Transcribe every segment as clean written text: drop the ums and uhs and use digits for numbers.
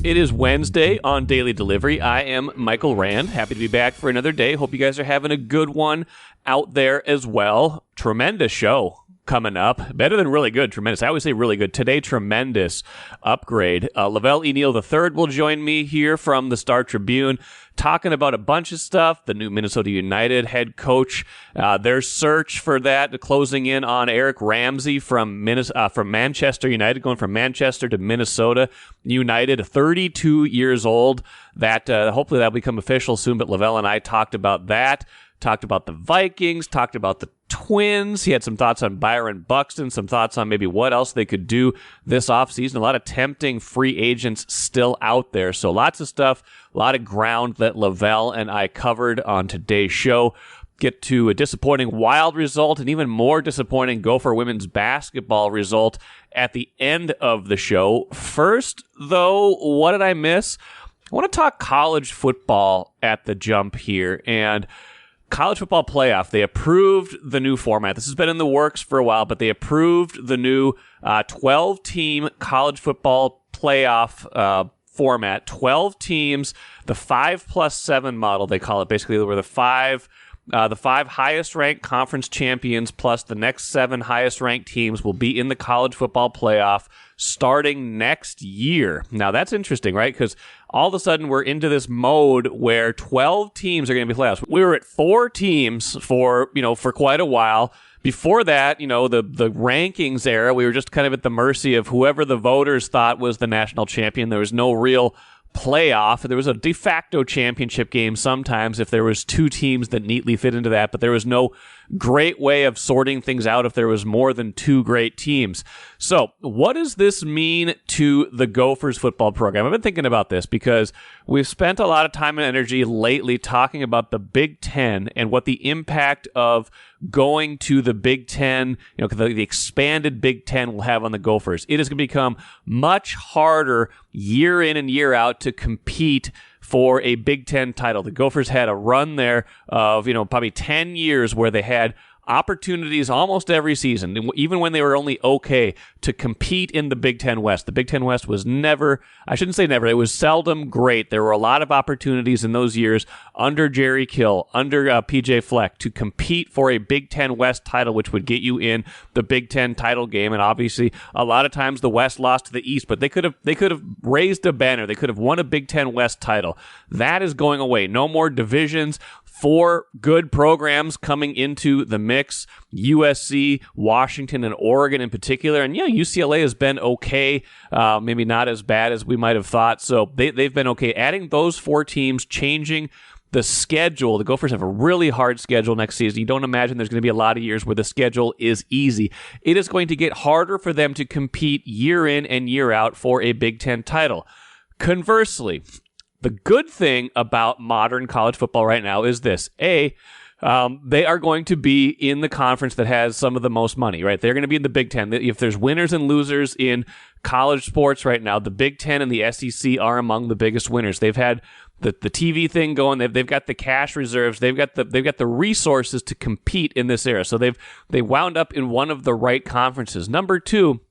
It is Wednesday on Daily Delivery. I am Michael Rand. Happy to be back for another day. Hope you guys are having a good one out there as well. Tremendous show coming up. Better than really good, tremendous. I always say really good. Today, tremendous upgrade. Velle E. Neal III will join me here from the Star Tribune, talking about a bunch of stuff. The new Minnesota United head coach, their search for that, closing in on Eric Ramsey from Manchester United, going from Manchester to Minnesota United, 32 years old. That hopefully that'll become official soon. But Lavelle and I talked about that. Talked about the Vikings, talked about the Twins. He had some thoughts on Byron Buxton, some thoughts on maybe what else they could do this offseason. A lot of tempting free agents still out there. So lots of stuff, a lot of ground that Lavelle and I covered on today's show. Get to a disappointing Wild result and even more disappointing Gopher women's basketball result at the end of the show. First, though, what did I miss? I want to talk college football at the jump here, and college football playoff. They approved the new format. This has been in the works for a while, but they approved the new 12-team college football playoff format. 12 teams, the 5+7 model, they call it. Basically, where the five highest-ranked conference champions plus the next 7 highest-ranked teams will be in the college football playoff starting next year. Now, that's interesting, right? Because all of a sudden, we're into this mode where 12 teams are going to be playoffs. We were at 4 teams for quite a while. Before that, the rankings era, we were just kind of at the mercy of whoever the voters thought was the national champion. There was no real playoff. There was a de facto championship game sometimes if there was 2 teams that neatly fit into that, but there was no great way of sorting things out if there was more than 2 great teams. So what does this mean to the Gophers football program? I've been thinking about this because we've spent a lot of time and energy lately talking about the Big Ten and what the impact of going to the Big Ten, the expanded Big Ten will have on the Gophers. It is going to become much harder year in and year out to compete for a Big Ten title. The Gophers had a run there of, probably 10 years where they had opportunities almost every season, even when they were only okay, to compete in the Big Ten West. The Big Ten West was never, I shouldn't say never, it was seldom great. There were a lot of opportunities in those years under Jerry Kill, under PJ Fleck, to compete for a Big Ten West title, which would get you in the Big Ten title game. And obviously, a lot of times the West lost to the East, but they could have raised a banner. They could have won a Big Ten West title. That is going away. No more divisions. 4 good programs coming into the mix, USC, Washington, and Oregon in particular. And UCLA has been okay, maybe not as bad as we might have thought. So they've been okay. Adding those 4 teams, changing the schedule. The Gophers have a really hard schedule next season. You don't imagine there's going to be a lot of years where the schedule is easy. It is going to get harder for them to compete year in and year out for a Big Ten title. Conversely, the good thing about modern college football right now is this. They are going to be in the conference that has some of the most money, right? They're going to be in the Big Ten. If there's winners and losers in college sports right now, the Big Ten and the SEC are among the biggest winners. They've had the TV thing going. They've got the cash reserves. They've got the resources to compete in this era. So they wound up in one of the right conferences. Number 2,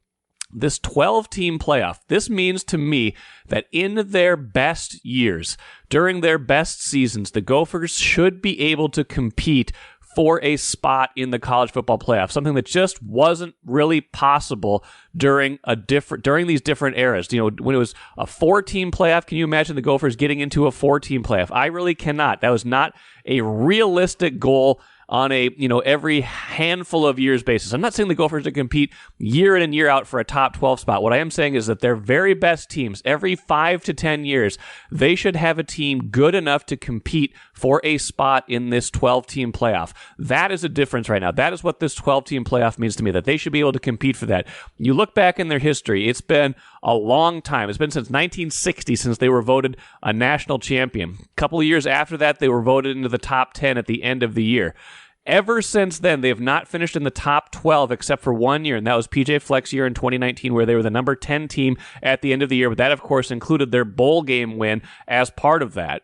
this 12-team playoff, this means to me that in their best years, during their best seasons, the Gophers should be able to compete for a spot in the college football playoff, something that just wasn't really possible during these different eras. When it was a 4-team playoff, can you imagine the Gophers getting into a 4-team playoff? I really cannot. That was not a realistic goal on a, every handful of years basis. I'm not saying the Gophers to compete year in and year out for a top 12 spot. What I am saying is that their very best teams, every 5 to 10 years, they should have a team good enough to compete for a spot in this 12-team playoff. That is a difference right now. That is what this 12-team playoff means to me, that they should be able to compete for that. You look back in their history, it's been a long time. It's been since 1960 since they were voted a national champion. A couple of years after that, they were voted into the top 10 at the end of the year. Ever since then, they have not finished in the top 12 except for 1 year, and that was PJ Fleck's year in 2019, where they were the number 10 team at the end of the year. But that, of course, included their bowl game win as part of that.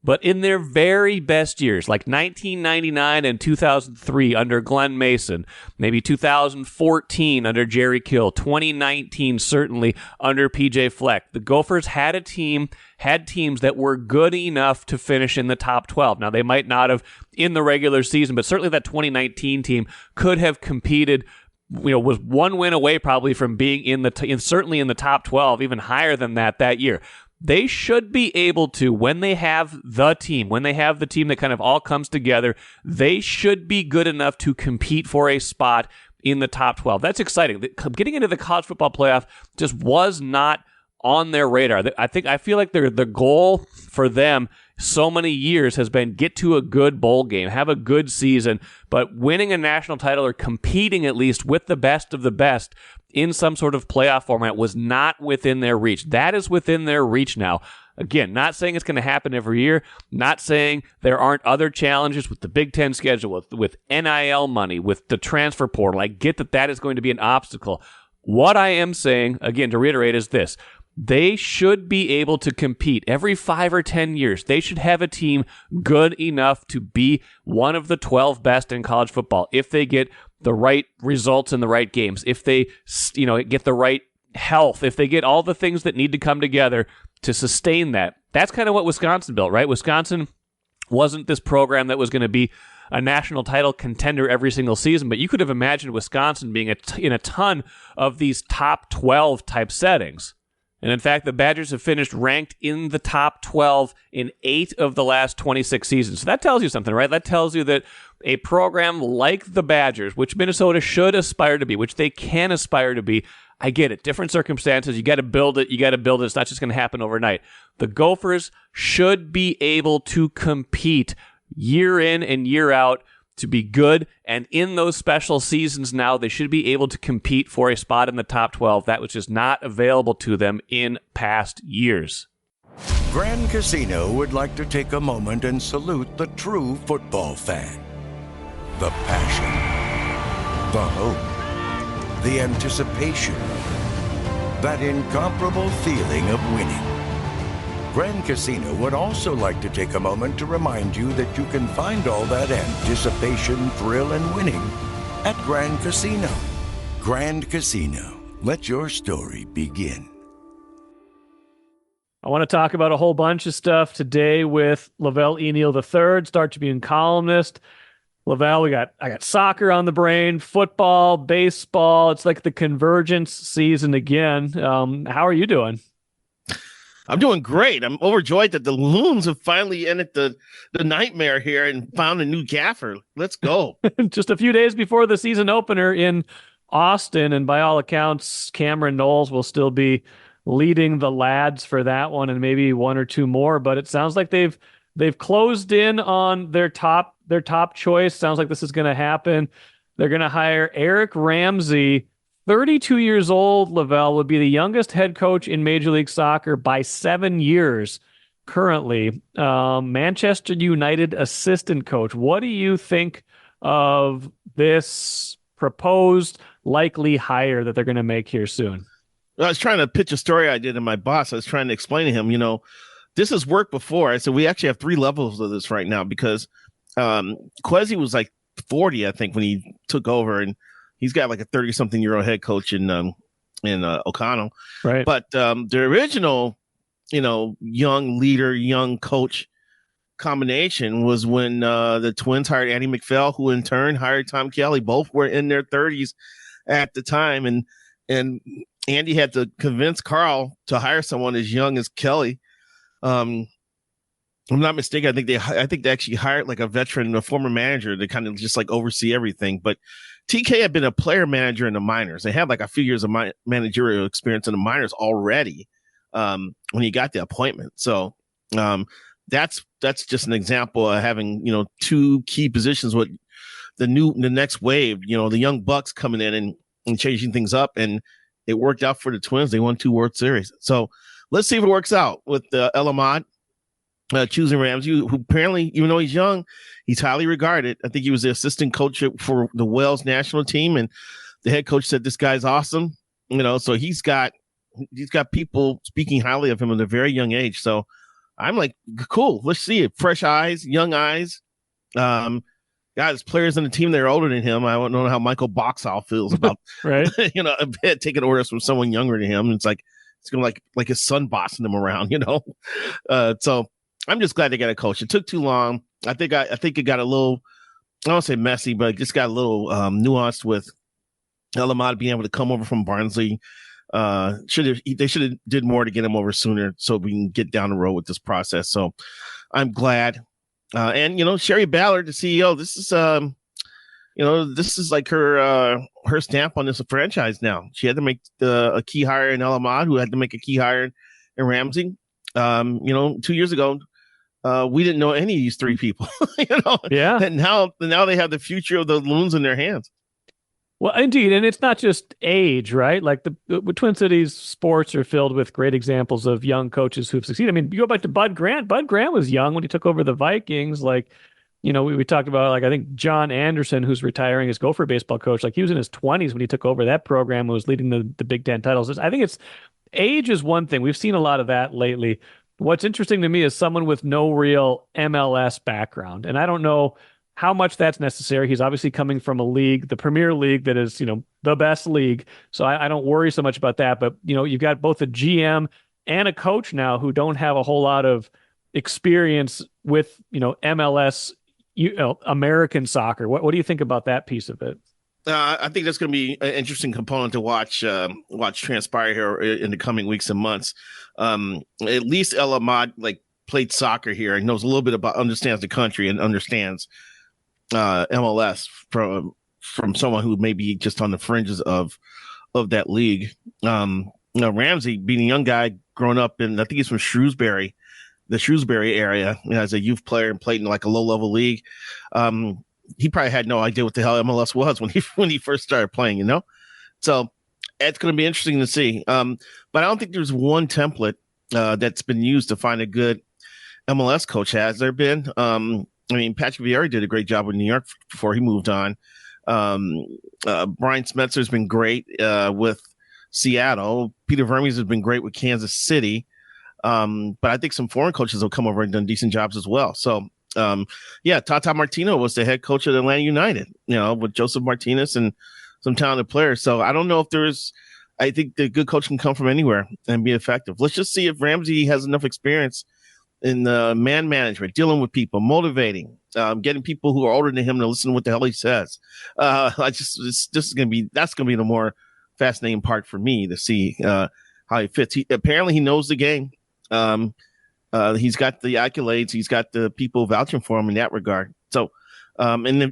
But in their very best years, like 1999 and 2003 under Glenn Mason, maybe 2014 under Jerry Kill, 2019 certainly under PJ Fleck, the Gophers had teams that were good enough to finish in the top 12. Now, they might not have in the regular season, but certainly that 2019 team could have competed, was one win away probably from being certainly in the top 12, even higher than that year. They should be able to, when they have the team that kind of all comes together, they should be good enough to compete for a spot in the top 12. That's exciting. Getting into the college football playoff just was not on their radar. I feel like the goal for them so many years has been get to a good bowl game, have a good season, but winning a national title or competing at least with the best of the best in some sort of playoff format was not within their reach. That is within their reach now. Again, not saying it's going to happen every year, not saying there aren't other challenges with the Big Ten schedule, with NIL money, with the transfer portal. I get that is going to be an obstacle. What I am saying, again, to reiterate, is this. They should be able to compete every 5 or 10 years. They should have a team good enough to be one of the 12 best in college football if they get the right results in the right games, if they get the right health, if they get all the things that need to come together to sustain that. That's kind of what Wisconsin built, right? Wisconsin wasn't this program that was going to be a national title contender every single season, but you could have imagined Wisconsin being in a ton of these top 12 type settings. And in fact, the Badgers have finished ranked in the top 12 in 8 of the last 26 seasons. So that tells you something, right? That tells you that a program like the Badgers, which Minnesota should aspire to be, which they can aspire to be, I get it. Different circumstances. You got to build it. It's not just going to happen overnight. The Gophers should be able to compete year in and year out to be good, and in those special seasons now, they should be able to compete for a spot in the top 12. That was just not available to them in past years. Grand Casino would like to take a moment and salute the true football fan. The passion, the hope, the anticipation, that incomparable feeling of winning. Grand Casino would also like to take a moment to remind you that you can find all that anticipation, thrill, and winning at Grand Casino. Grand Casino. Let your story begin. I want to talk about a whole bunch of stuff today with Velle E. Neal III, Star Tribune columnist. Lavelle, I got soccer on the brain, football, baseball. It's like the convergence season again. How are you doing? I'm doing great. I'm overjoyed that the Loons have finally ended the nightmare here and found a new gaffer. Let's go. Just a few days before the season opener in Austin, and by all accounts, Cameron Knowles will still be leading the lads for that one and maybe one or two more, but it sounds like they've closed in on their top choice. Sounds like this is going to happen. They're going to hire Eric Ramsey. 32 years old, Lavelle would be the youngest head coach in Major League Soccer by 7 years currently. Manchester United assistant coach. What do you think of this proposed likely hire that they're going to make here soon? I was trying to pitch a story I did to my boss. I was trying to explain to him, this has worked before. I said, we actually have 3 levels of this right now because Kwesi was like 40, I think, when he took over, and he's got like a 30-something-year-old head coach in O'Connell. Right. But the original, young leader, young coach combination was when the Twins hired Andy McPhail, who in turn hired Tom Kelly. Both were in their 30s at the time. And Andy had to convince Carl to hire someone as young as Kelly. I'm not mistaken. I think they actually hired like a veteran, a former manager to kind of just like oversee everything. But TK had been a player manager in the minors. They had like a few years of managerial experience in the minors already when he got the appointment. So that's just an example of having 2 key positions with the next wave. The young bucks coming in and changing things up, and it worked out for the Twins. They won 2 World Series. So let's see if it works out with El Ahmad choosing Ramsey, who apparently, even though he's young, he's highly regarded. I think he was the assistant coach for the Wales national team, and the head coach said this guy's awesome. So he's got people speaking highly of him at a very young age. So I'm like, cool. Let's see it. Fresh eyes, young eyes. Guys, players on the team that are older than him. I don't know how Michael Boxall feels about, Right. taking orders from someone younger than him. It's like it's gonna like his son bossing him around, So I'm just glad they got a coach. It took too long. I think it got a little, I don't want to say messy, but it just got a little nuanced with Elamad being able to come over from Barnsley. They should have did more to get him over sooner so we can get down the road with this process. So I'm glad. And Sherry Ballard, the CEO, this is like her stamp on this franchise now. She had to make a key hire in Elamad, who had to make a key hire in Ramsey. 2 years ago, we didn't know any of these three people. Yeah. And now they have the future of the Loons in their hands. Well, indeed, and it's not just age, right? Like the Twin Cities sports are filled with great examples of young coaches who've succeeded. I mean, you go back to Bud Grant. Bud Grant was young when he took over the Vikings. Like, we talked about, like, I think John Anderson, who's retiring as Gopher baseball coach, like he was in his 20s when he took over that program and was leading the Big Ten titles. I think age is one thing. We've seen a lot of that lately. What's interesting to me is someone with no real MLS background, and I don't know how much that's necessary. He's obviously coming from a league, the Premier League, that is, the best league. So I don't worry so much about that. But, you've got both a GM and a coach now who don't have a whole lot of experience with, MLS, American soccer. What do you think about that piece of it? I think that's going to be an interesting component to watch transpire here in the coming weeks and months. At least El Ahmad played soccer here and knows a little bit about, understands the country and understands MLS from someone who may be just on the fringes of that league. Ramsey, being a young guy growing up in, I think he's from Shrewsbury, the Shrewsbury area, as a youth player and played in like a low level league. He probably had no idea what the hell MLS was when he first started playing, So it's going to be interesting to see. But I don't think there's one template that's been used to find a good MLS coach. Has there been? Patrick Vieira did a great job with New York before he moved on. Brian Smetzer's been great with Seattle. Peter Vermes has been great with Kansas City. But I think some foreign coaches will come over and done decent jobs as well. So, Tata Martino was the head coach of Atlanta United, with Joseph Martinez and some talented players. So I don't know if I think the good coach can come from anywhere and be effective. Let's just see if Ramsey has enough experience in man management, dealing with people, motivating, getting people who are older than him to listen to what the hell he says. That's going to be the more fascinating part for me to see how he fits. Apparently he knows the game. He's got the accolades. He's got the people vouching for him in that regard. So,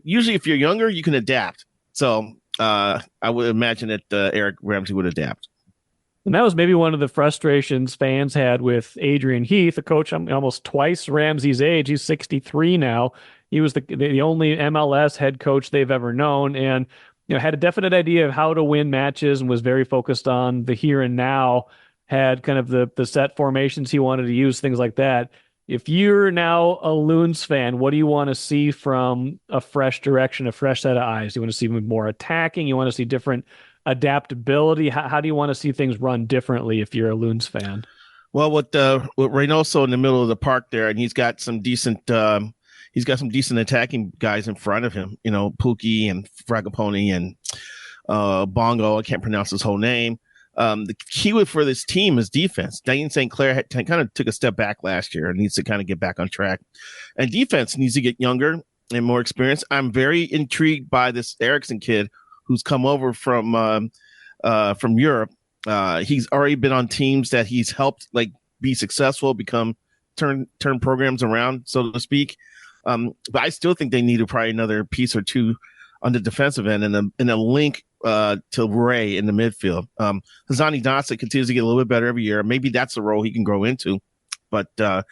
usually if you're younger, you can adapt. So I would imagine that Eric Ramsey would adapt. And that was maybe one of the frustrations fans had with Adrian Heath, a coach almost twice Ramsey's age. He's 63 now. He was the only MLS head coach they've ever known, and had a definite idea of how to win matches and was very focused on the here and now. Had kind of the set formations he wanted to use, things like that. If you're now a Loons fan, what do you want to see from a fresh direction, a fresh set of eyes? You want to see more attacking? You want to see different adaptability? How do you want to see things run differently if you're a Loons fan? Well, with Reynoso in the middle of the park there, and he's got some decent attacking guys in front of him. Pookie and Fragaponi and Bongo. I can't pronounce his whole name. The key for this team is defense. Diane St. Clair kind of took a step back last year and needs to kind of get back on track. And defense needs to get younger and more experienced. I'm very intrigued by this Eriksson kid who's come over from Europe. He's already been on teams that he's helped be successful, turn programs around, so to speak. But I still think they need probably another piece or two on the defensive end and a link to Ray in the midfield. Hazani Dotson continues to get a little bit better every year. Maybe that's a role he can grow into. But I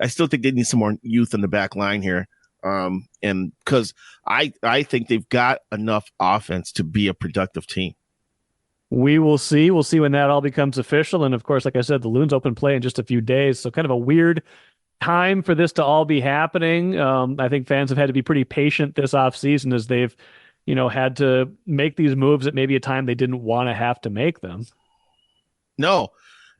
still think they need some more youth in the back line here. And because I think they've got enough offense to be a productive team. We will see. We'll see when that all becomes official. And of course, like I said, the Loons open play in just a few days. So kind of a weird time for this to all be happening. I think fans have had to be pretty patient this offseason as they've, had to make these moves at maybe a time they didn't want to have to make them. No.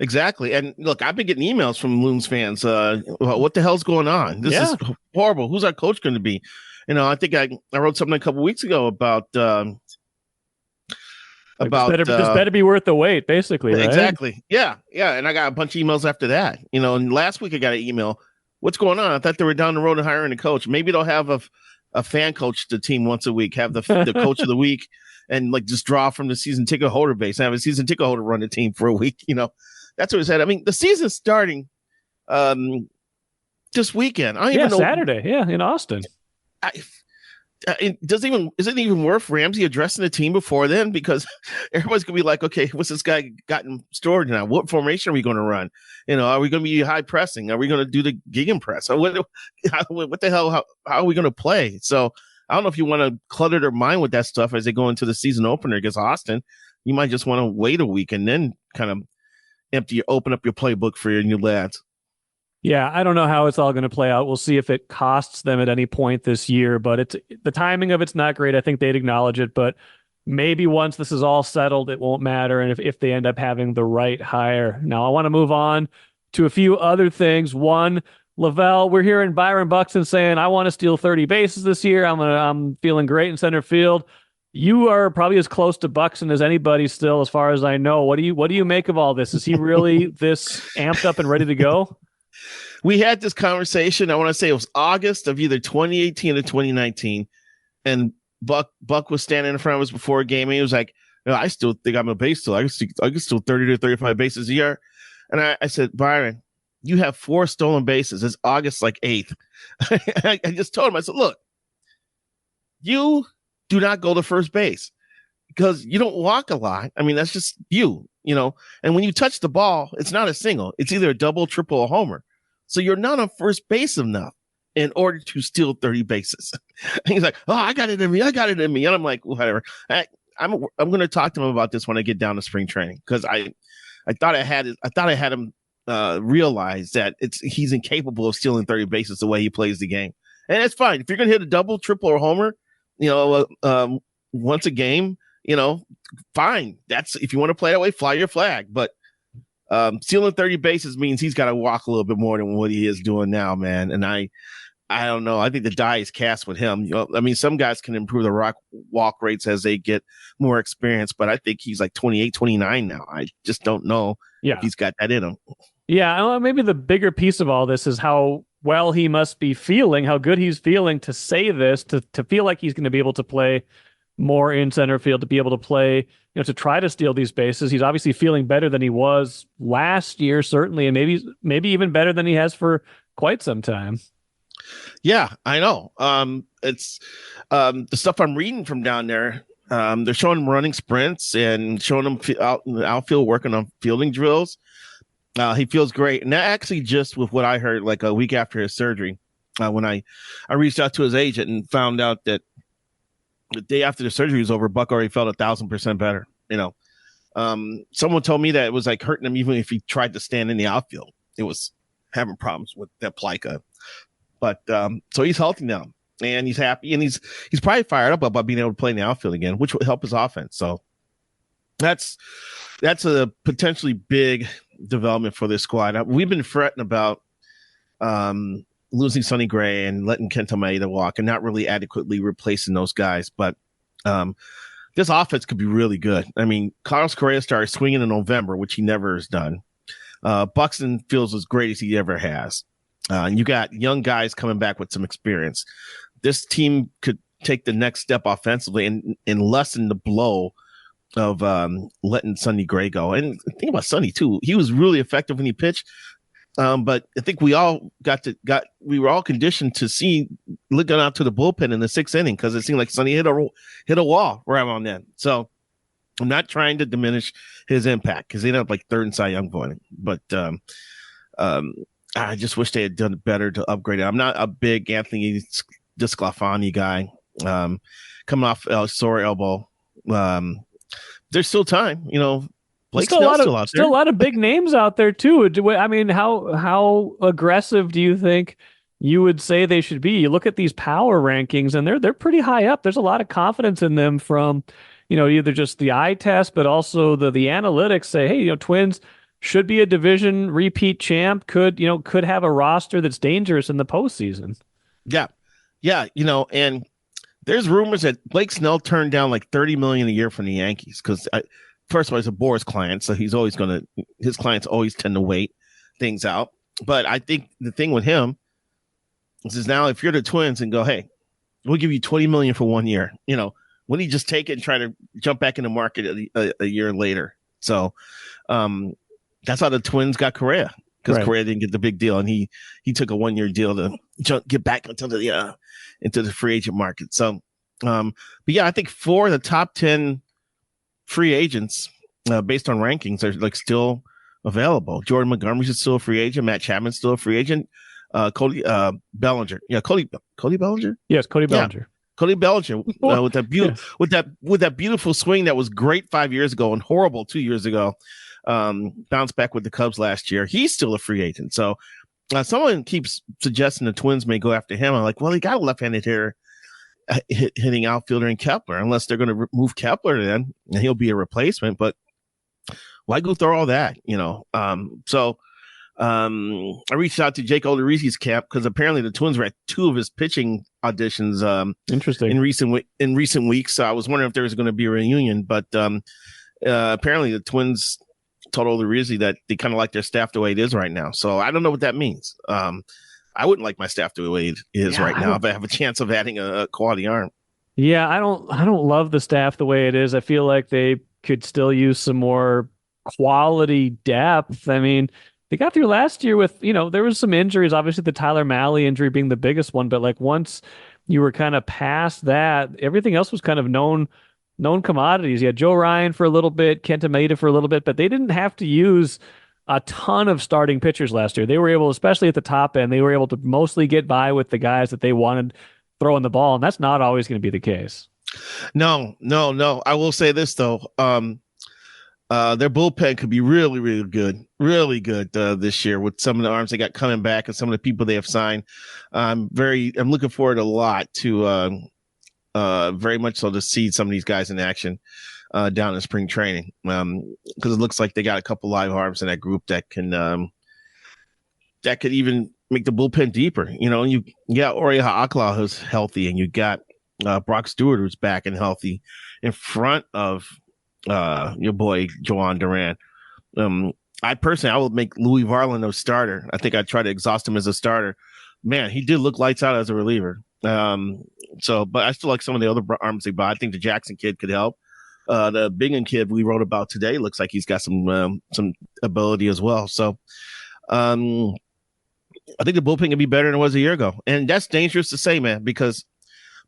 Exactly. And look, I've been getting emails from Loons fans. About what the hell's going on? This is horrible. Who's our coach going to be? I think I wrote something a couple weeks ago about this better be worth the wait, basically. Right? Exactly. Yeah. And I got a bunch of emails after that. And last week I got an email. What's going on? I thought they were down the road and hiring a coach. Maybe they'll have a fan coach the team once a week, have the coach of the week, and like just draw from the season ticket holder base, have a season ticket holder run the team for a week. That's what it said. I mean, the season's starting this weekend. I don't even know. Saturday. Yeah, in Austin. Is it even worth Ramsey addressing the team before then? Because everybody's gonna be like, okay, what's this guy gotten stored now? What formation are we going to run? Are we going to be high pressing? Are we going to do the gegenpress? What the hell? How are we going to play? So I don't know if you want to clutter their mind with that stuff as they go into the season opener against Austin. You might just want to wait a week and then kind of open up your playbook for your new lads. Yeah, I don't know how it's all going to play out. We'll see if it costs them at any point this year, but the timing of it's not great. I think they'd acknowledge it, but maybe once this is all settled, it won't matter. And if they end up having the right hire. Now, I want to move on to a few other things. One, Lavelle, we're hearing Byron Buxton saying, I want to steal 30 bases this year. I'm feeling great in center field. You are probably as close to Buxton as anybody still, as far as I know. What do you make of all this? Is he really this amped up and ready to go? We had this conversation. I want to say it was August of either 2018 or 2019. And Buck was standing in front of us before a game. And he was like, I still think I'm a base still. I can still 30 to 35 bases a year. And I said, Byron, you have 4 stolen bases. It's August 8th. I just told him, I said, look, you do not go to first base because you don't walk a lot. I mean, that's just you. And when you touch the ball, it's not a single. It's either a double, triple, or homer. So you're not on first base enough in order to steal 30 bases. And he's like, oh, I got it in me. And I'm like, whatever. I'm going to talk to him about this when I get down to spring training. Cause I thought I had him realize that he's incapable of stealing 30 bases the way he plays the game. And it's fine. If you're going to hit a double, triple, or homer, once a game, fine. That's if you want to play that way, fly your flag. But stealing 30 bases means he's got to walk a little bit more than what he is doing now, man. And I don't know. I think the die is cast with him. Some guys can improve the walk rates as they get more experience, but I think he's like 28, 29 now. I just don't know if he's got that in him. Yeah, maybe the bigger piece of all this is how well he must be feeling, how good he's feeling to say this, to feel like he's going to be able to play more in center field, to be able to play, to try to steal these bases. He's obviously feeling better than he was last year, certainly, and maybe even better than he has for quite some time. Yeah, I know. It's the stuff I'm reading from down there. They're showing him running sprints and showing him out in the outfield working on fielding drills. He feels great. And that actually just with what I heard like a week after his surgery, when I reached out to his agent and found out that the day after the surgery was over, Buck already felt 1,000% better. Someone told me that it was like hurting him even if he tried to stand in the outfield. It was having problems with that plica. But so he's healthy now and he's happy and he's probably fired up about being able to play in the outfield again, which will help his offense. So that's a potentially big development for this squad. We've been fretting about losing Sonny Gray and letting Kenta Maeda walk and not really adequately replacing those guys. But this offense could be really good. I mean, Carlos Correa started swinging in November, which he never has done. Buxton feels as great as he ever has. And you got young guys coming back with some experience. This team could take the next step offensively and lessen the blow of letting Sonny Gray go. And think about Sonny too. He was really effective when he pitched. But I think we all we were all conditioned to see looking out to the bullpen in the 6th inning because it seemed like Sonny hit a wall right on then. So I'm not trying to diminish his impact because they ended up like 3rd in Cy Young voting. But I just wish they had done better to upgrade it. I'm not a big Anthony Disclafani guy. Coming off sore elbow. There's still time, Blake Snell's still out there. Still a lot of big names out there too. I mean, how aggressive do you think you would say they should be? You look at these power rankings, and they're pretty high up. There's a lot of confidence in them from, either just the eye test, but also the analytics say, hey, Twins should be a division repeat champ, could have a roster that's dangerous in the postseason. Yeah. Yeah. And there's rumors that Blake Snell turned down like $30 million a year from the Yankees because first of all, he's a Boras client, so his clients always tend to wait things out. But I think the thing with him is now if you're the Twins and go, hey, we'll give you $20 million for 1 year, wouldn't he just take it and try to jump back in the market a year later? So that's how the Twins got Correa, because Correa didn't get the big deal, and he took a 1 year deal to get back into the free agent market. So, but yeah, I think 4 of the top 10 free agents, based on rankings, are like still available. Jordan Montgomery's still a free agent. Matt Chapman's still a free agent. Cody Bellinger, Cody Bellinger. Yes, Cody Bellinger. Yeah. Cody Bellinger with that beautiful swing that was great 5 years ago and horrible 2 years ago. Bounced back with the Cubs last year. He's still a free agent. So someone keeps suggesting the Twins may go after him. I'm like, well, he got a left-handed hitter hitting outfielder in Kepler, unless they're going to move Kepler then, and he'll be a replacement. But why go through all that? I reached out to Jake Odorizzi's camp because apparently the Twins were at 2 of his pitching auditions. Interesting. In recent weeks. So I was wondering if there was going to be a reunion, but apparently the Twins told Odorizzi that they kind of like their staff the way it is right now. So I don't know what that means. I wouldn't like my staff the way it is right now if I have a chance of adding a quality arm. Yeah, I don't love the staff the way it is. I feel like they could still use some more quality depth. I mean, they got through last year with, there was some injuries, obviously the Tyler Mahle injury being the biggest one, but like once you were kind of past that, everything else was kind of known commodities. You had Joe Ryan for a little bit, Kenta Maeda for a little bit, but they didn't have to use a ton of starting pitchers last year. They were able, especially at the top end, they were able to mostly get by with the guys that they wanted throwing the ball, and that's not always going to be the case. No. I will say this, though. Their bullpen could be really, really good this year with some of the arms they got coming back and some of the people they have signed. I'm looking forward a lot to very much so to see some of these guys in action down in spring training, because it looks like they got a couple live arms in that group that can that could even make the bullpen deeper. You got Ori Ha'akla who's healthy, and you got Brock Stewart who's back and healthy in front of your boy Joan Duran. I will make Louis Varland a starter. I think I'd try to exhaust him as a starter. Man, he did look lights out as a reliever. But I still like some of the other arms they bought. I think the Jackson kid could help. The Bingham kid we wrote about today looks like he's got some ability as well. So, I think the bullpen can be better than it was a year ago, and that's dangerous to say, man, because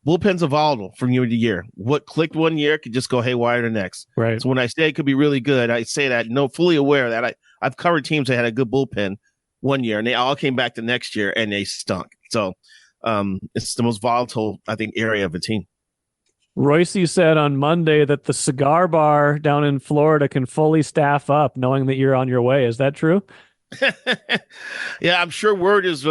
bullpens are volatile from year to year. What clicked 1 year could just go haywire the next. Right. So when I say it could be really good, I say that fully aware that I've covered teams that had a good bullpen 1 year, and they all came back the next year and they stunk. So it's the most volatile, I think, area of a team. Royce said on Monday that the cigar bar down in Florida can fully staff up, knowing that you're on your way. Is that true? Yeah, I'm sure word is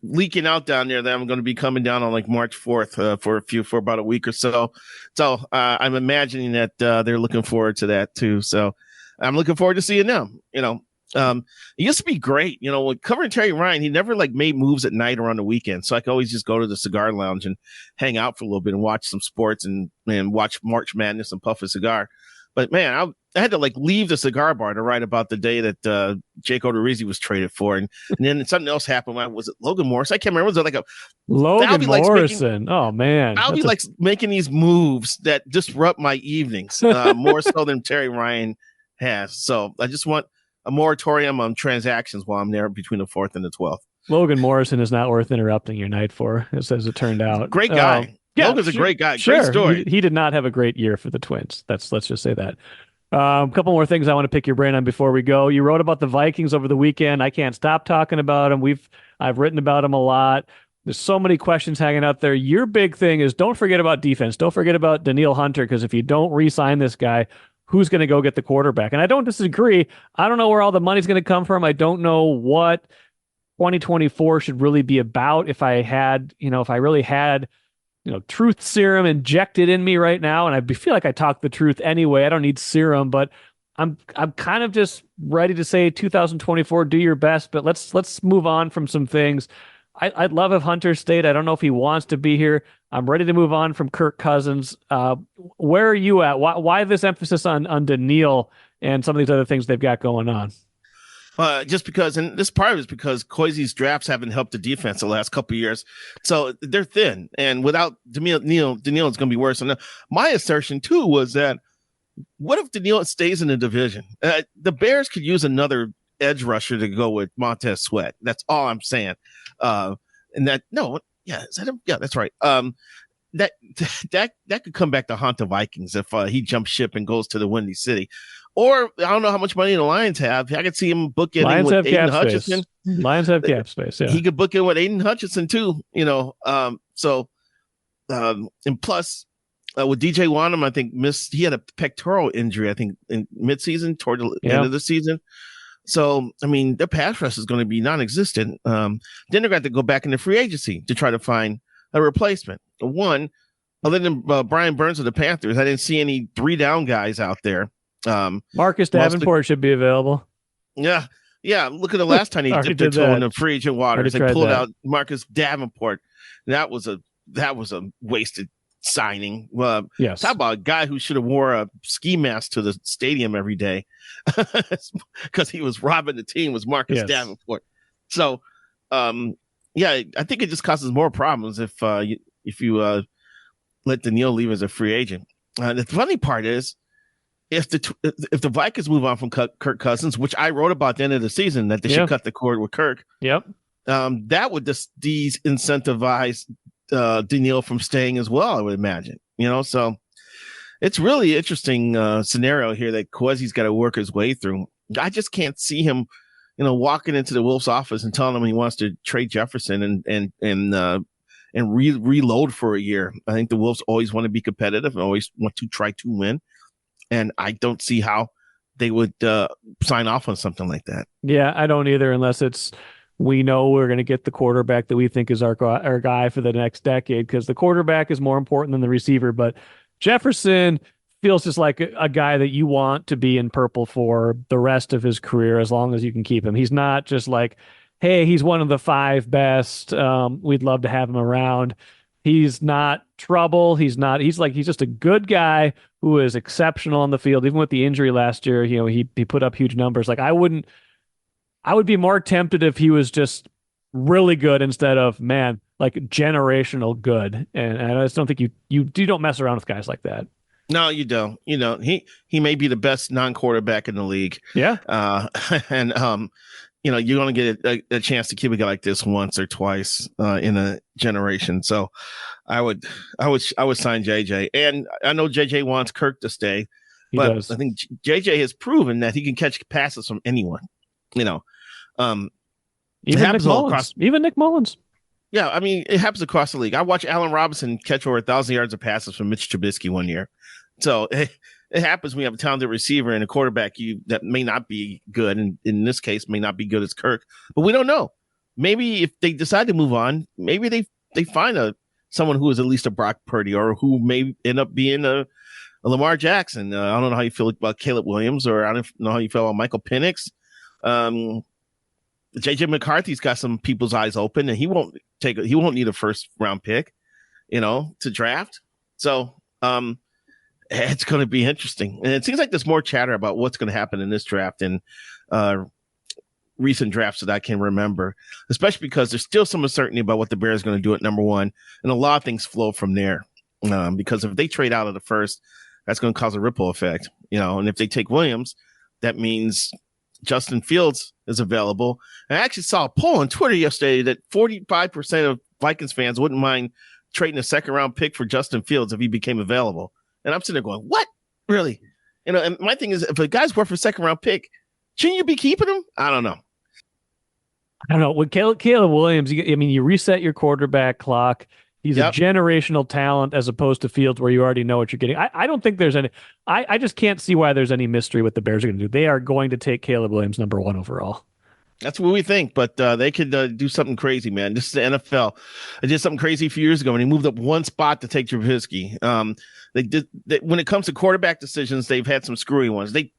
leaking out down there that I'm going to be coming down on like March 4th for about a week or so. So I'm imagining that they're looking forward to that too. So I'm looking forward to seeing them. It used to be great. When covering Terry Ryan, he never like made moves at night or on the weekend. So I could always just go to the cigar lounge and hang out for a little bit and watch some sports and watch March Madness and puff a cigar. But man, I had to like leave the cigar bar to write about the day that Jake Odorizzi was traded for, and then something else happened. Was it Logan Morris? I can't remember. Was it like a Logan Morrison? Oh man, I'll be making these moves that disrupt my evenings more so than Terry Ryan has. So I just want a moratorium on transactions while I'm there between the 4th and the 12th. Logan Morrison is not worth interrupting your night for, as it turned out. Great guy. Yeah, Logan's a great guy. Sure. Great story. He did not have a great year for the Twins. Let's just say that. A couple more things I want to pick your brain on before we go. You wrote about the Vikings over the weekend. I can't stop talking about them. I've written about them a lot. There's so many questions hanging out there. Your big thing is don't forget about defense. Don't forget about Daniil Hunter, because if you don't re-sign this guy, who's going to go get the quarterback? And I don't disagree. I don't know where all the money's going to come from. I don't know what 2024 should really be about. If I really had truth serum injected in me right now, and I feel like I talk the truth anyway. I don't need serum, but I'm kind of just ready to say 2024, do your best, but let's move on from some things. I'd love if Hunter stayed. I don't know if he wants to be here. I'm ready to move on from Kirk Cousins. Where are you at? Why this emphasis on Daniil and some of these other things they've got going on? Just because, and this part of it is because Coise's drafts haven't helped the defense the last couple of years. So they're thin. And without Daniil, it's going to be worse. And my assertion, too, was that what if Daniil stays in the division? The Bears could use another edge rusher to go with Montez Sweat. That's all I'm saying. Is that him? Yeah, that's right. That could come back to haunt the Vikings if he jumps ship and goes to the Windy City. Or I don't know how much money the Lions have. I could see him bookending with Aiden Hutchinson. Lions have cap space. Yeah, he could book in with Aiden Hutchinson too. And plus with DJ Wanham, I think he had a pectoral injury. I think in midseason toward the end of the season. So I mean, their pass rush is going to be non-existent. Then they're going to have to go back into free agency to try to find a replacement. One, other than Brian Burns of the Panthers, I didn't see any 3-down guys out there. Marcus Davenport should be available. Yeah. Look at the last time he dipped their toe in the free agent waters. They pulled out Marcus Davenport. That was a wasted signing. Yes. Talk about a guy who should have wore a ski mask to the stadium every day because he was robbing the team. Was Marcus Davenport? So, I think it just causes more problems if you let Daniil leave as a free agent. The funny part is, if the Vikings move on from Kirk Cousins, which I wrote about at the end of the season, that they should cut the cord with Kirk. Yep. That would just disincentivize Daniil from staying as well, I would imagine. So it's really interesting scenario here that Coise's got to work his way through. I just can't see him, walking into the Wolves office and telling him he wants to trade Jefferson and reload for a year. I think the Wolves always want to be competitive and always want to try to win. And I don't see how they would sign off on something like that. Yeah, I don't either, unless we know we're going to get the quarterback that we think is our guy for the next decade, because the quarterback is more important than the receiver. But Jefferson feels just like a guy that you want to be in purple for the rest of his career, as long as you can keep him. He's not just like, hey, he's one of the 5 best. We'd love to have him around. He's not trouble. He's just a good guy who is exceptional on the field. Even with the injury last year, he put up huge numbers. Like I would be more tempted if he was just really good instead of, man, like generational good. And I just don't think you don't mess around with guys like that. No, you don't. He may be the best non-quarterback in the league. Yeah. And you're going to get a chance to keep a guy like this once or twice in a generation. So I would sign JJ. And I know JJ wants Kirk to stay, but I think JJ has proven that he can catch passes from anyone. Even Nick Mullins. Yeah, I mean, it happens across the league. I watched Allen Robinson catch over 1,000 yards of passes from Mitch Trubisky one year. So it happens when you have a talented receiver and a quarterback that may not be good, and in this case may not be good as Kirk. But we don't know. Maybe if they decide to move on, maybe they find someone who is at least a Brock Purdy, or who may end up being a Lamar Jackson. I don't know how you feel about Caleb Williams, or I don't know how you feel about Michael Penix. JJ McCarthy's got some people's eyes open, and he won't need a first round pick, to draft. So it's going to be interesting. And it seems like there's more chatter about what's going to happen in this draft than recent drafts that I can remember, especially because there's still some uncertainty about what the Bears are going to do at number 1. And a lot of things flow from there. Because if they trade out of the first, that's going to cause a ripple effect, and if they take Williams, that means Justin Fields is available. And I actually saw a poll on Twitter yesterday that 45% of Vikings fans wouldn't mind trading a second round pick for Justin Fields if he became available. And I'm sitting there going, what? Really? And my thing is, if a guy's worth a second round pick, shouldn't you be keeping him? I don't know. With Caleb Williams, you reset your quarterback clock. He's a generational talent as opposed to Fields where you already know what you're getting. I don't think there's any – I just can't see why there's any mystery what the Bears are going to do. They are going to take Caleb Williams number 1 overall. That's what we think, but they could do something crazy, man. This is the NFL. They did something crazy a few years ago when he moved up one spot to take Trubisky. When it comes to quarterback decisions, they've had some screwy ones. They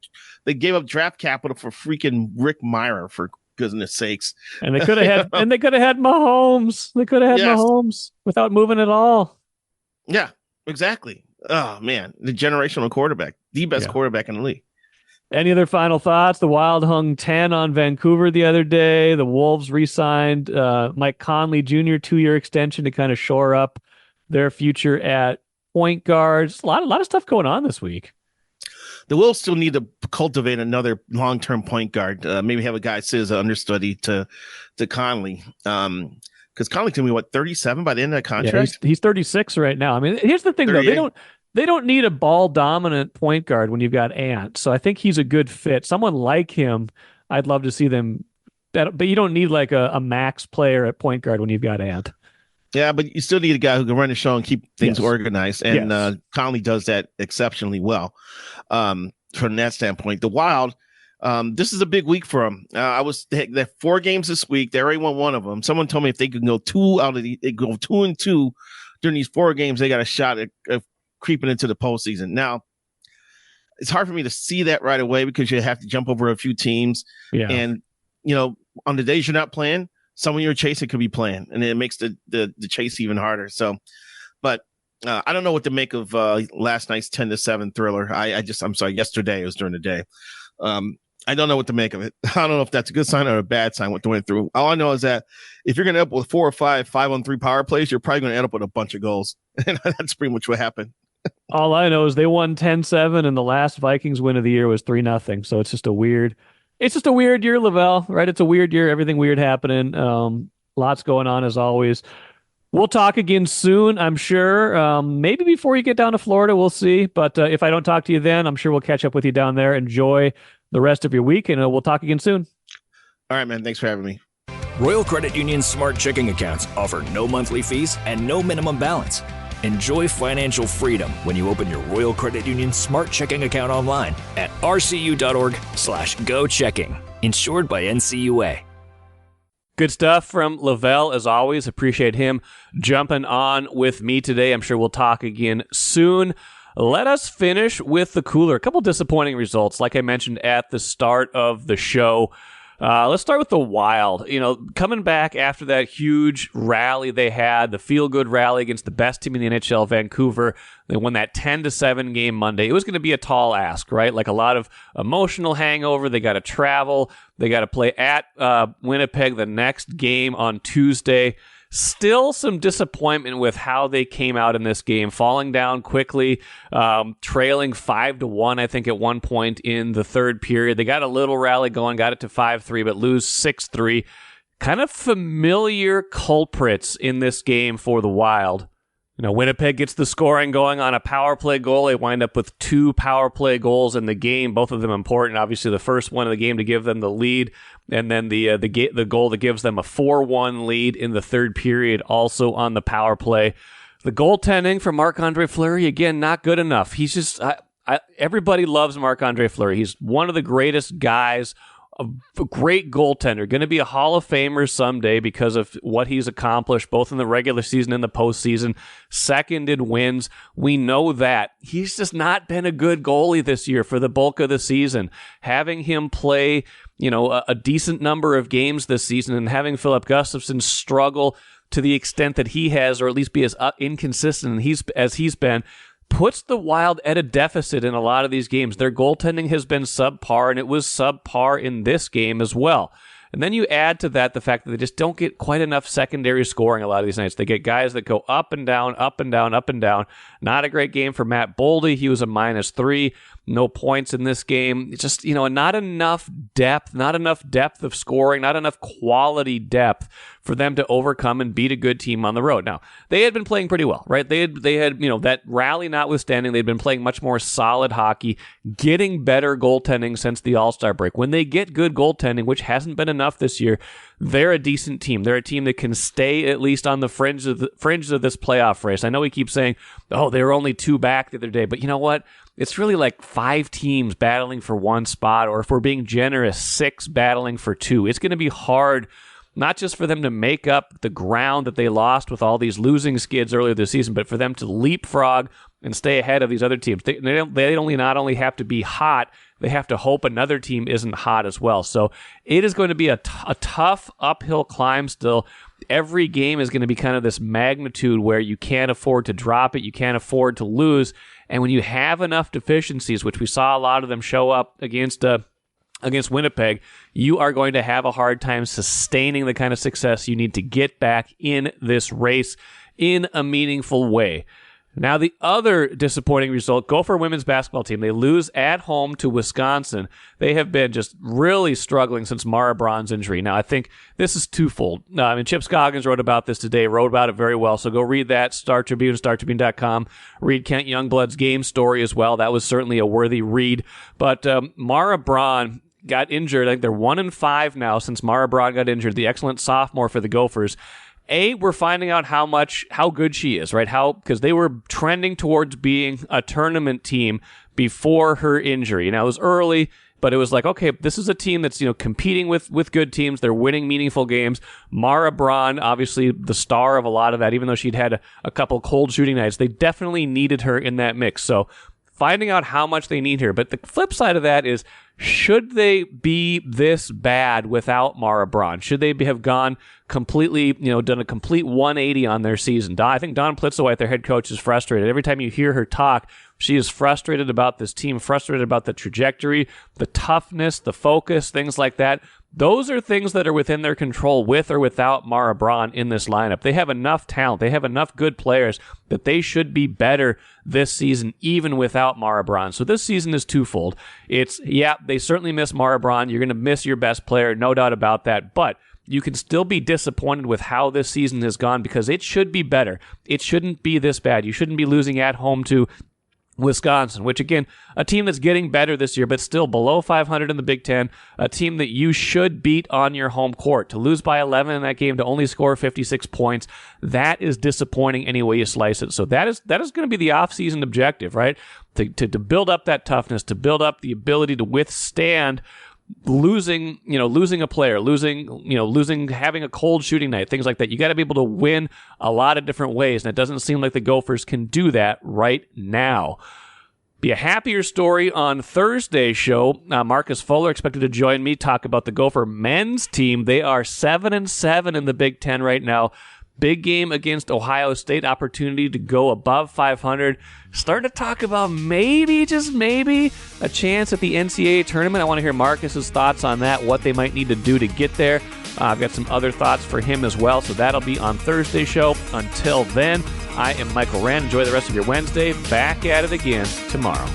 gave up draft capital for freaking Rick Meyer, for goodness sakes. And they could have had Mahomes. They could have had Mahomes without moving at all. Yeah, exactly. Oh man, the generational quarterback, the best quarterback in the league. Any other final thoughts? The Wild hung 10 on Vancouver the other day. The Wolves re-signed Mike Conley Jr. 2-year extension to kind of shore up their future at point guards. A lot of stuff going on this week. The Wolves still need to cultivate another long-term point guard. Maybe have a guy sit as an understudy to Conley. Because Conley's going to be, 37 by the end of that contract? Yeah, he's 36 right now. I mean, here's the thing, 38. Though. They don't need a ball-dominant point guard when you've got Ant. So I think he's a good fit. Someone like him, I'd love to see them. But you don't need like a max player at point guard when you've got Ant. Yeah, but you still need a guy who can run the show and keep things organized. And Conley does that exceptionally well from that standpoint. The Wild, this is a big week for them. They're 4 games this week. They already won one of them. Someone told me if they could go 2-2 during these 4 games, they got a shot at creeping into the postseason. Now, it's hard for me to see that right away because you have to jump over a few teams. Yeah. And, on the days you're not playing, someone you're chasing could be playing, and it makes the chase even harder. So, but I don't know what to make of last night's 10-7 thriller. I'm sorry, yesterday, it was during the day. I don't know what to make of it. I don't know if that's a good sign or a bad sign what they went through. All I know is that if you're going to end up with 4 or 5-on-3 power plays, you're probably going to end up with a bunch of goals. And that's pretty much what happened. All I know is they won 10-7, and the last Vikings win of the year was 3-0. So it's just a weird year, Lavelle, right? It's a weird year. Everything weird happening. Lots going on as always. We'll talk again soon, I'm sure. Maybe before you get down to Florida, we'll see. But if I don't talk to you then, I'm sure we'll catch up with you down there. Enjoy the rest of your week, and we'll talk again soon. All right, man. Thanks for having me. Royal Credit Union's smart checking accounts offer no monthly fees and no minimum balance. Enjoy financial freedom when you open your Royal Credit Union smart checking account online at rcu.org/go-checking. Insured by NCUA. Good stuff from Lavelle, as always. Appreciate him jumping on with me today. I'm sure we'll talk again soon. Let us finish with the cooler. A couple disappointing results, like I mentioned at the start of the show. Let's start with the Wild. Coming back after that huge rally they had, the feel-good rally against the best team in the NHL, Vancouver. They won that 10-7 game Monday. It was going to be a tall ask, right? Like a lot of emotional hangover. They got to travel. They got to play at Winnipeg the next game on Tuesday. Still some disappointment with how they came out in this game, falling down quickly, trailing 5-1, I think, at one point in the third period. They got a little rally going, got it to 5-3, but lose 6-3. Kind of familiar culprits in this game for the Wild. Winnipeg gets the scoring going on a power play goal. They wind up with 2 power play goals in the game, both of them important. Obviously, the first one of the game to give them the lead, and then the goal that gives them a 4-1 lead in the third period, also on the power play. The goaltending from Marc-Andre Fleury, again, not good enough. He's just everybody loves Marc-Andre Fleury. He's one of the greatest guys. A great goaltender, going to be a Hall of Famer someday because of what he's accomplished, both in the regular season and the postseason. Second in wins. We know that. He's just not been a good goalie this year for the bulk of the season. Having him play, a decent number of games this season and having Philip Gustafsson struggle to the extent that he has, or at least be as inconsistent as he's been, puts the Wild at a deficit in a lot of these games. Their goaltending has been subpar, and it was subpar in this game as well. And then you add to that the fact that they just don't get quite enough secondary scoring a lot of these nights. They get guys that go up and down, up and down, up and down. Not a great game for Matt Boldy. He was a -3. No points in this game. It's just, not enough depth of scoring, not enough quality depth for them to overcome and beat a good team on the road. Now, they had been playing pretty well, right? They had that rally notwithstanding, they'd been playing much more solid hockey, getting better goaltending since the All-Star break. When they get good goaltending, which hasn't been enough this year, they're a decent team. They're a team that can stay at least on the fringe of this playoff race. I know we keep saying, oh, they were only 2 back the other day, but you know what? It's really like 5 teams battling for 1 spot, or if we're being generous, 6 battling for 2. It's going to be hard, not just for them to make up the ground that they lost with all these losing skids earlier this season, but for them to leapfrog and stay ahead of these other teams. They not only have to be hot, they have to hope another team isn't hot as well. So it is going to be a tough uphill climb still. Every game is going to be kind of this magnitude where you can't afford to drop it, you can't afford to lose. And when you have enough deficiencies, which we saw a lot of them show up against Winnipeg, you are going to have a hard time sustaining the kind of success you need to get back in this race in a meaningful way. Now, the other disappointing result, Gopher women's basketball team, they lose at home to Wisconsin. They have been just really struggling since Mara Braun's injury. Now, I think this is twofold. Chip Scoggins wrote about this today, wrote about it very well, so go read that, Star Tribune, StarTribune.com. Read Kent Youngblood's game story as well. That was certainly a worthy read. But Mara Braun got injured. I think they're 1-5 now since Mara Braun got injured, the excellent sophomore for the Gophers. We're finding out how good she is, right? Because they were trending towards being a tournament team before her injury. Now, it was early, but it was like, okay, this is a team that's, competing with good teams. They're winning meaningful games. Mara Braun, obviously the star of a lot of that, even though she'd had a couple cold shooting nights, they definitely needed her in that mix. So finding out how much they need her. But the flip side of that is, should they be this bad without Mara Braun? Should they have gone completely, done a complete 180 on their season? I think Dawn Plitzowite, their head coach, is frustrated. Every time you hear her talk, she is frustrated about this team, frustrated about the trajectory, the toughness, the focus, things like that. Those are things that are within their control with or without Mara Braun in this lineup. They have enough talent. They have enough good players that they should be better this season, even without Mara Braun. So this season is twofold. They certainly miss Mara Braun. You're going to miss your best player, no doubt about that. But you can still be disappointed with how this season has gone because it should be better. It shouldn't be this bad. You shouldn't be losing at home to Wisconsin, which again, a team that's getting better this year, but still below 500 in the Big Ten, a team that you should beat on your home court. To lose by 11 in that game, to only score 56 points, that is disappointing any way you slice it. So that is going to be the offseason objective, right? To build up that toughness, to build up the ability to withstand losing a player, having a cold shooting night, things like that. You got to be able to win a lot of different ways, and it doesn't seem like the Gophers can do that right now. Be a happier story on Thursday's show. Marcus Fuller expected to join me, talk about the Gopher men's team. They are 7-7 in the Big Ten right now. Big game against Ohio State, opportunity to go above 500. Start to talk about maybe, just maybe, a chance at the NCAA tournament. I want to hear Marcus's thoughts on that, what they might need to do to get there. I've got some other thoughts for him as well, so that'll be on Thursday's show. Until then, I am Michael Rand. Enjoy the rest of your Wednesday. Back at it again tomorrow.